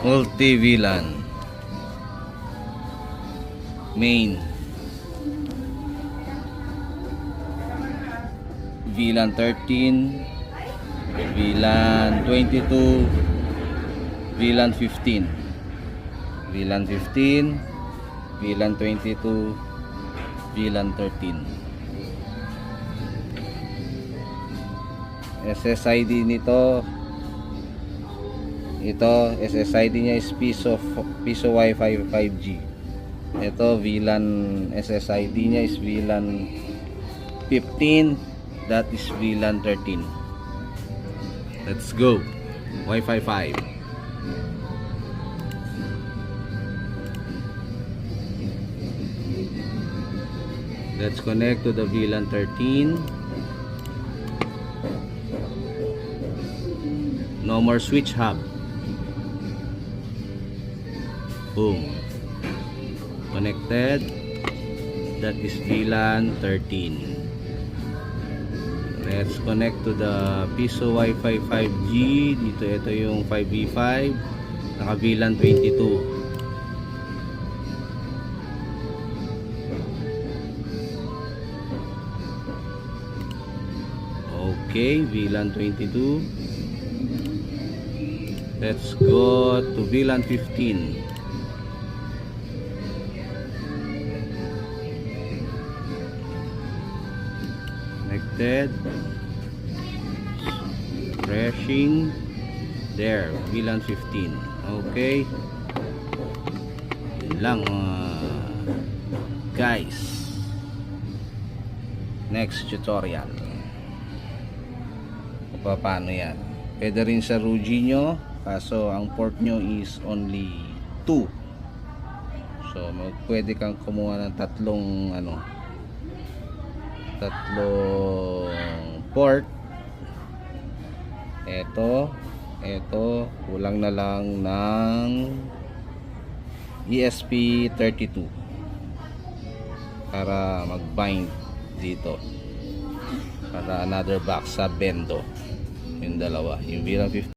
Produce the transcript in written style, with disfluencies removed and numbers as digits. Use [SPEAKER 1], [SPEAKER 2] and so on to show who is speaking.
[SPEAKER 1] Multi-VLAN main VLAN 13, VLAN 22, VLAN 15, VLAN 15, VLAN 22, VLAN 13. SSID nito, ito SSID niya is piso Wi-Fi 5G. Ito VLAN SSID niya is VLAN 15, that is VLAN 13. Let's go. Wi-Fi 5. Let's connect to the VLAN 13. No more switch hub. Boom. Connected. That is VLAN 13. Let's connect to the piso Wi-Fi 5G. Dito ito yung 5v5. Naka VLAN 22. Okay, VLAN 22. Let's go to VLAN 15. Connected. Refreshing. There, VLAN 15. Okay. Yun lang guys. Next tutorial. Paano yan? Pwede rin sa Rugi nyo, kaso ang port nyo is only 2. So pwede kang kumuha ng tatlong port. Ito kulang na lang ng ESP32 para mag-bind dito para another box sa bendo. Yung dalawa, yung VLAN 15